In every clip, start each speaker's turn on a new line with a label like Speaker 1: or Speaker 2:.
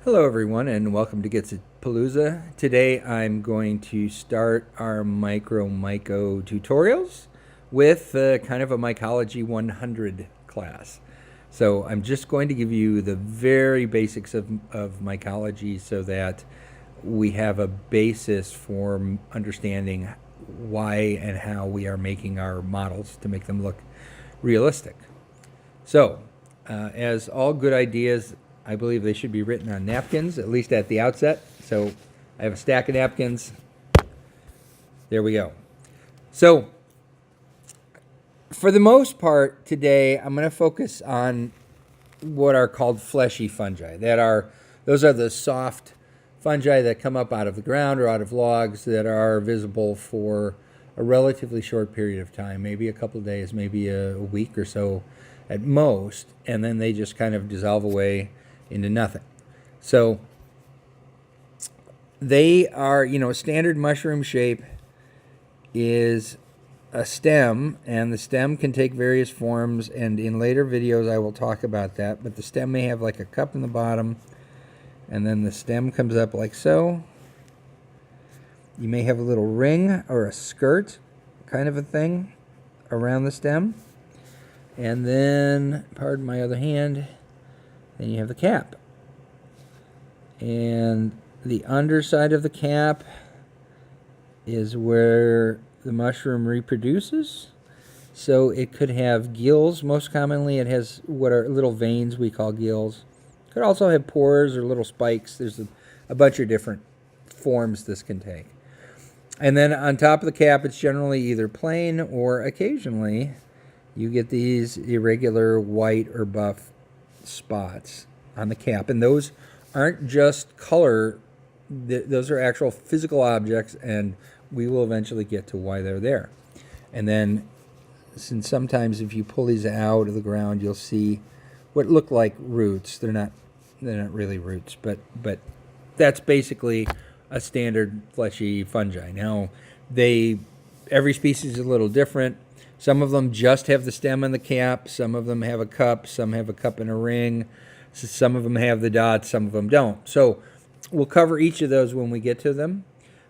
Speaker 1: Hello everyone and welcome to Palooza. Today I'm going to start our MicroMyco tutorials with kind of a Mycology 100 class. So I'm just going to give you the very basics of mycology so that we have a basis for understanding why and how we are making our models to make them look realistic. So, as all good ideas, I believe they should be written on napkins, at least at the outset. So I have a stack of napkins. There we go. So for the most part today, I'm going to focus on what are called fleshy fungi. Those are the soft fungi that come up out of the ground or out of logs that are visible for a relatively short period of time, maybe a couple of days, maybe a week or so at most, and then they just kind of dissolve away into nothing. So they are, a standard mushroom shape is a stem, and the stem can take various forms, and in later videos I will talk about that, but the stem may have like a cup in the bottom, and then the stem comes up like so. You may have a little ring or a skirt kind of a thing around the stem, and then, pardon my other hand, then you have the cap. And the underside of the cap is where the mushroom reproduces. So it could have gills. Most commonly it has what are little veins we call gills. It could also have pores or little spikes. There's a bunch of different forms this can take. And then on top of the cap, it's generally either plain or occasionally you get these irregular white or buff spots on the cap. And those aren't just color, those are actual physical objects, and we will eventually get to why they're there. And then, since sometimes if you pull these out of the ground, you'll see what look like roots. They're not really roots, but that's basically a standard fleshy fungi. Now, every species is a little different. Some of them just have the stem and the cap. Some of them have a cup. Some have a cup and a ring. Some of them have the dots, some of them don't. So we'll cover each of those when we get to them.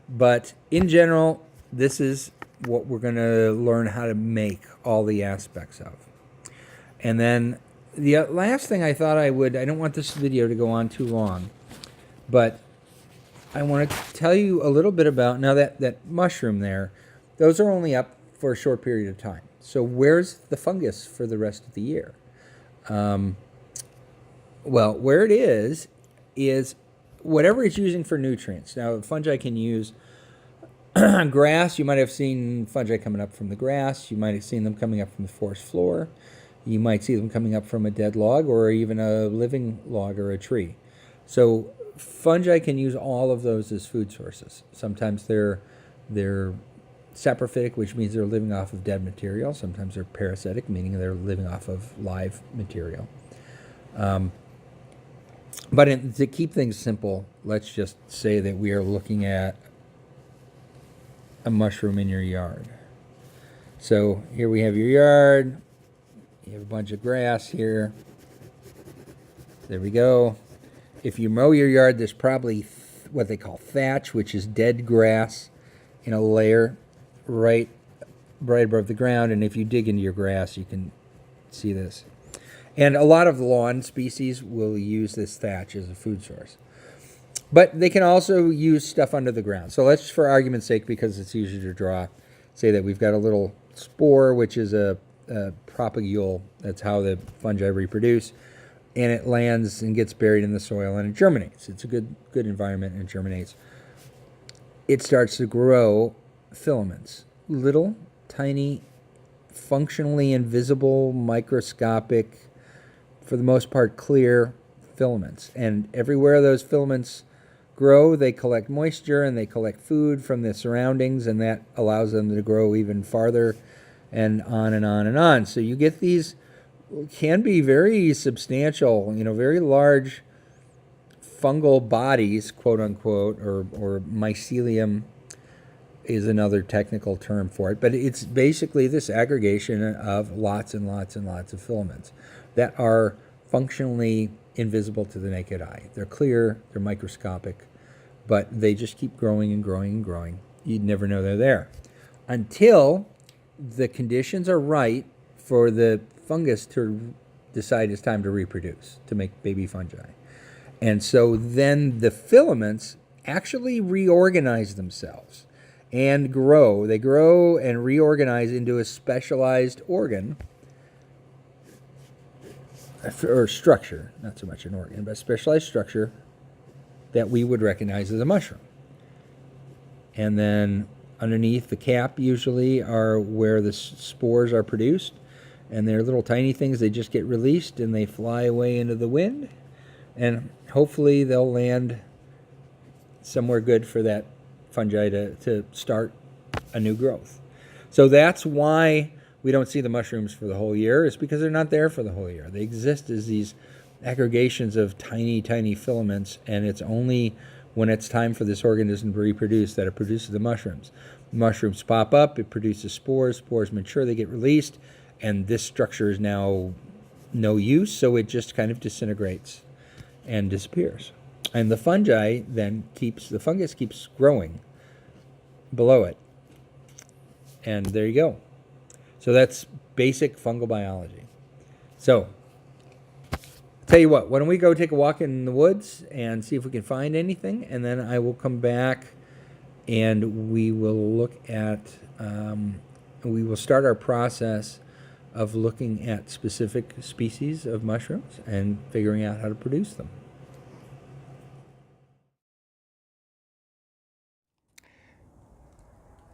Speaker 1: But in general, this is what we're going to learn how to make all the aspects of. And then the last thing I thought I don't want this video to go on too long, but I want to tell you a little bit about, now that mushroom there, those are only up for a short period of time. So where's the fungus for the rest of the year? Well, where it is whatever it's using for nutrients. Now, fungi can use grass. You might have seen fungi coming up from the grass. You might have seen them coming up from the forest floor. You might see them coming up from a dead log or even a living log or a tree. So fungi can use all of those as food sources. Sometimes they're saprophytic, which means they're living off of dead material. Sometimes they're parasitic, meaning they're living off of live material. But to keep things simple, let's just say that we are looking at a mushroom in your yard. So here we have your yard. You have a bunch of grass here. There we go. If you mow your yard, there's probably what they call thatch, which is dead grass in a layer right above the ground. And if you dig into your grass, you can see this. And a lot of lawn species will use this thatch as a food source. But they can also use stuff under the ground. So let's, for argument's sake, because it's easier to draw, say that we've got a little spore, which is a propagule. That's how the fungi reproduce. And it lands and gets buried in the soil, and it germinates. It's a good environment, and it germinates. It starts to grow filaments. Little, tiny, functionally invisible, microscopic, for the most part clear filaments. And everywhere those filaments grow, they collect moisture and they collect food from the surroundings, and that allows them to grow even farther, and on and on and on. So you get these, can be very substantial, very large fungal bodies, quote unquote, or mycelium is another technical term for it. But it's basically this aggregation of lots and lots and lots of filaments that are functionally invisible to the naked eye. They're clear, they're microscopic, but they just keep growing and growing and growing. You'd never know they're there until the conditions are right for the fungus to decide it's time to reproduce, to make baby fungi. And so then the filaments actually reorganize themselves and grow. They grow and reorganize into a specialized organ, or structure, not so much an organ, but a specialized structure that we would recognize as a mushroom. And then underneath the cap usually are where the spores are produced, and they're little tiny things. They just get released and they fly away into the wind, and hopefully they'll land somewhere good for that fungi to start a new growth. So that's why we don't see the mushrooms for the whole year. It's because they're not there for the whole year. They exist as these aggregations of tiny, tiny filaments, and it's only when it's time for this organism to reproduce that it produces the mushrooms. Mushrooms pop up, it produces spores, spores mature, they get released, and this structure is now no use, so it just kind of disintegrates and disappears. And the fungi then the fungus keeps growing below it. And there you go. So that's basic fungal biology. So, tell you what, why don't we go take a walk in the woods and see if we can find anything, and then I will come back and we will look at, we will start our process of looking at specific species of mushrooms and figuring out how to produce them.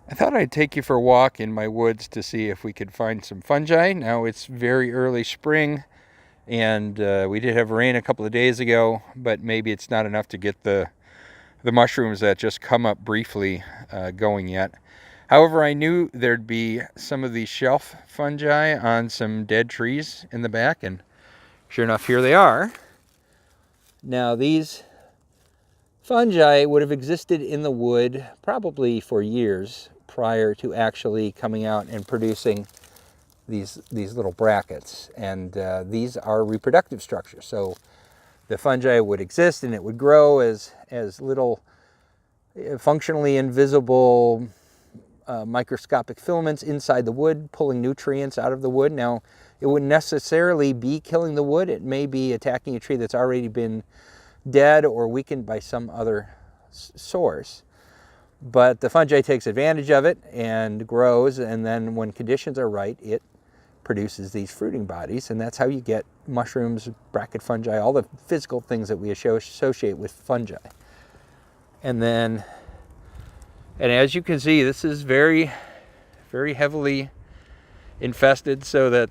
Speaker 1: I thought I'd take you for a walk in my woods to see if we could find some fungi. Now it's very early spring, and we did have rain a couple of days ago, but maybe it's not enough to get the mushrooms that just come up briefly going yet. However, I knew there'd be some of these shelf fungi on some dead trees in the back, and sure enough, here they are. Now these fungi would have existed in the wood probably for years prior to actually coming out and producing these little brackets. And these are reproductive structures. So the fungi would exist and it would grow as little functionally invisible microscopic filaments inside the wood, pulling nutrients out of the wood. Now, it wouldn't necessarily be killing the wood. It may be attacking a tree that's already been dead or weakened by some other source. But the fungi takes advantage of it and grows, and then when conditions are right, it produces these fruiting bodies, and that's how you get mushrooms, bracket fungi, all the physical things that we associate with fungi. And as you can see, this is very, very heavily infested, so that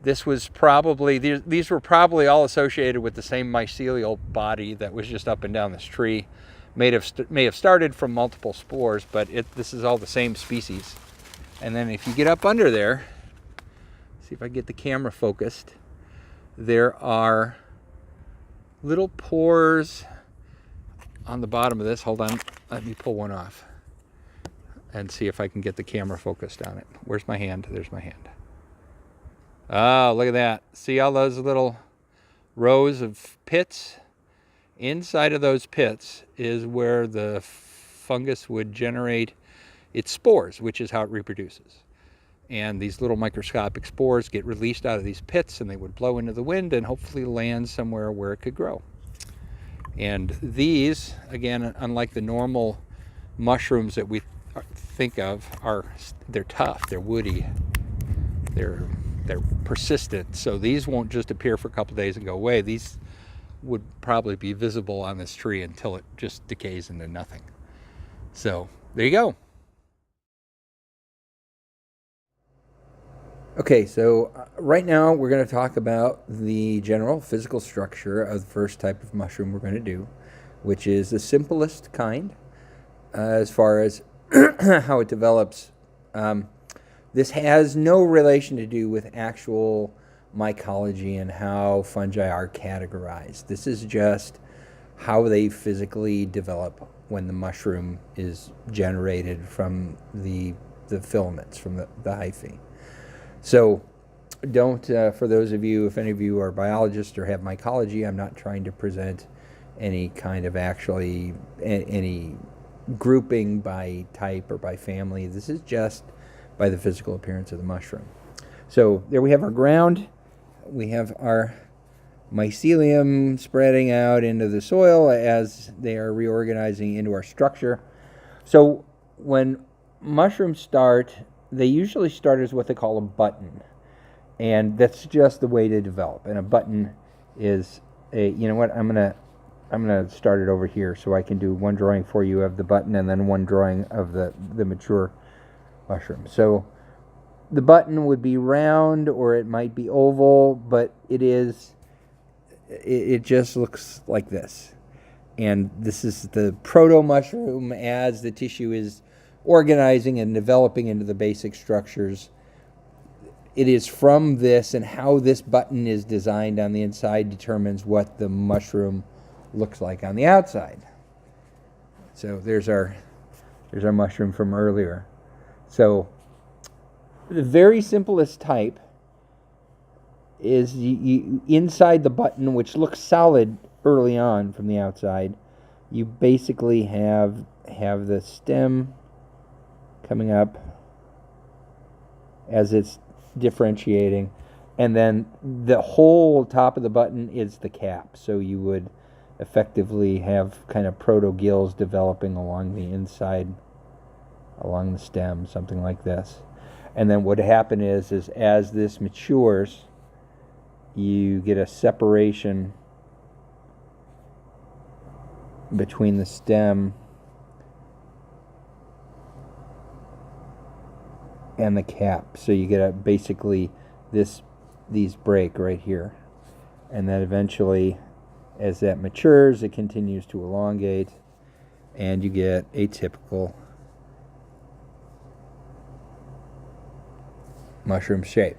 Speaker 1: this was probably, these were probably all associated with the same mycelial body that was just up and down this tree. May have started from multiple spores, but this is all the same species. And then if you get up under there, see if I get the camera focused, there are little pores on the bottom of this. Hold on, let me pull one off and see if I can get the camera focused on it. Where's my hand? There's my hand. Oh, look at that. See all those little rows of pits? Inside of those pits is where the fungus would generate its spores, which is how it reproduces. And these little microscopic spores get released out of these pits, and they would blow into the wind and hopefully land somewhere where it could grow. And these, again, unlike the normal mushrooms that we think of, they're tough, they're woody, they're persistent. So these won't just appear for a couple of days and go away. These would probably be visible on this tree until it just decays into nothing. So there you go. Okay, so right now we're going to talk about the general physical structure of the first type of mushroom we're going to do, which is the simplest kind as far as how it develops. This has no relation to do with actual mycology and how fungi are categorized. This is just how they physically develop when the mushroom is generated from the filaments, from the hyphae. So for those of you, if any of you are biologists or have mycology, I'm not trying to present any kind of actually any grouping by type or by family. This is just by the physical appearance of the mushroom. So there we have our ground. We have our mycelium spreading out into the soil as they are reorganizing into our structure. So when mushrooms start, they usually start as what they call a button. And that's just the way to develop. And a button is a, you know what, I'm gonna start it over here so I can do one drawing for you of the button and then one drawing of the mature mushroom. So the button would be round or it might be oval, but it just looks like this. And this is the proto-mushroom as the tissue is organizing and developing into the basic structures. It is from this, and how this button is designed on the inside determines what the mushroom looks like on the outside. So there's our mushroom from earlier. So the very simplest type is inside the button, which looks solid early on from the outside. You basically have the stem coming up as it's differentiating, and then the whole top of the button is the cap. So you would effectively have kind of proto-gills developing along the inside, along the stem, something like this. And then what happen is as this matures, you get a separation between the stem and the cap. So you get basically these break right here. And then eventually, as that matures, it continues to elongate, and you get a typical mushroom shape.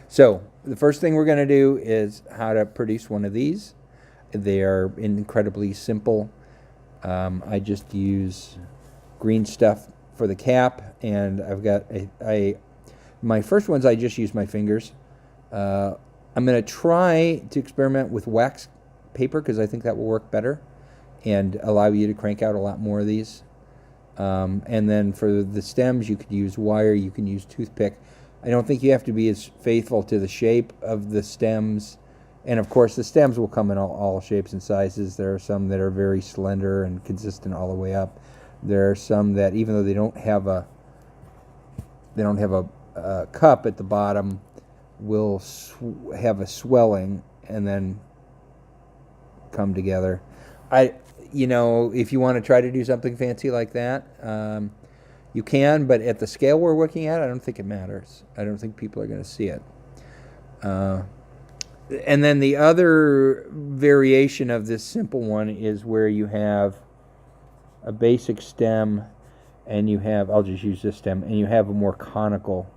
Speaker 1: So the first thing we're going to do is how to produce one of these. They are incredibly simple. I just use green stuff for the cap, and I've got my first ones I just use my fingers. I'm going to try to experiment with wax paper because I think that will work better and allow you to crank out a lot more of these. And then for the stems, you could use wire, you can use toothpick. I don't think you have to be as faithful to the shape of the stems. And of course, the stems will come in all shapes and sizes. There are some that are very slender and consistent all the way up. There are some that, even though they don't have a cup at the bottom, will have a swelling and then come together. If you want to try to do something fancy like that, you can, but at the scale we're looking at, I don't think it matters. I don't think people are going to see it. And then the other variation of this simple one is where you have a basic stem, and you have, I'll just use this stem, and you have a more conical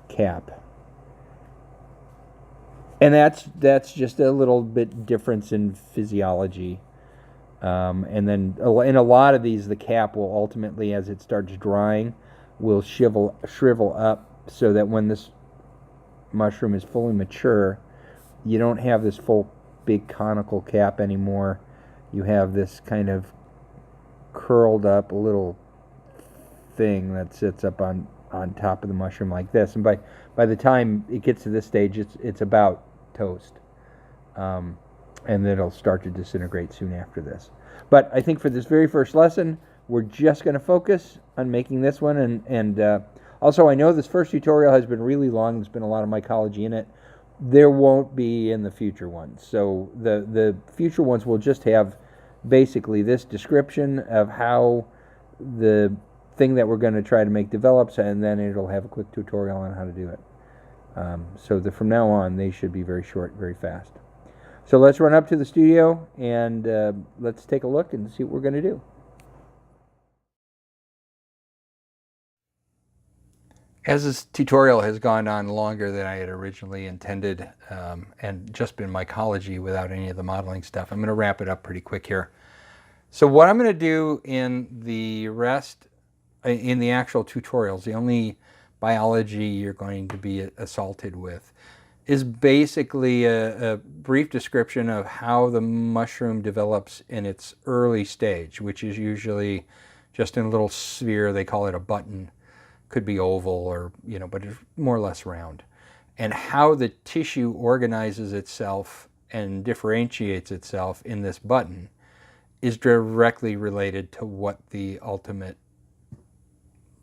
Speaker 1: cap. And that's just a little bit difference in physiology. And then in a lot of these, the cap will ultimately, as it starts drying, will shrivel up so that when this mushroom is fully mature, you don't have this full big conical cap anymore. You have this kind of curled up little thing that sits up on top of the mushroom like this. And by the time it gets to this stage, it's about toast. And then it'll start to disintegrate soon after this. But I think for this very first lesson, we're just going to focus on making this one. And also, I know this first tutorial has been really long. There's been a lot of mycology in it. There won't be in the future ones. So the future ones will just have basically this description of how the thing that we're going to try to make develops, and then it'll have a quick tutorial on how to do it. So from now on, they should be very short, very fast. So let's run up to the studio and let's take a look and see what we're going to do. As this tutorial has gone on longer than I had originally intended, and just been mycology without any of the modeling stuff, I'm going to wrap it up pretty quick here. So what I'm going to do in the actual tutorials, the only biology you're going to be assaulted with, is basically a brief description of how the mushroom develops in its early stage, which is usually just in a little sphere. They call it a button. Could be oval or, but it's more or less round. And how the tissue organizes itself and differentiates itself in this button is directly related to what the ultimate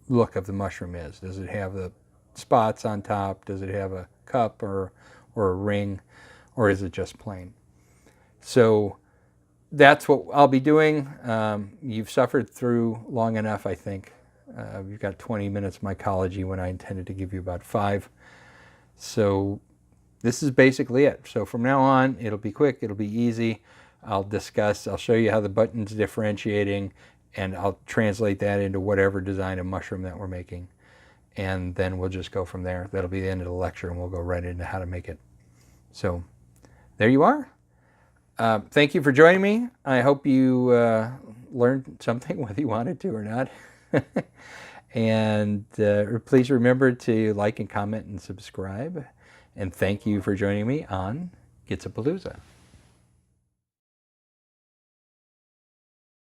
Speaker 1: look of the mushroom is. Does it have the spots on top? Does it have a cup or a ring? Or is it just plain? So that's what I'll be doing. You've suffered through long enough, I think. You've got 20 minutes mycology when I intended to give you about 5. So this is basically it. So from now on, it'll be quick, it'll be easy. I'll show you how the button's differentiating, and I'll translate that into whatever design of mushroom that we're making. And then we'll just go from there. That'll be the end of the lecture, and we'll go right into how to make it. So there you are. Thank you for joining me. I hope you learned something, whether you wanted to or not. And please remember to like and comment and subscribe. And thank you for joining me on Gitsapalooza.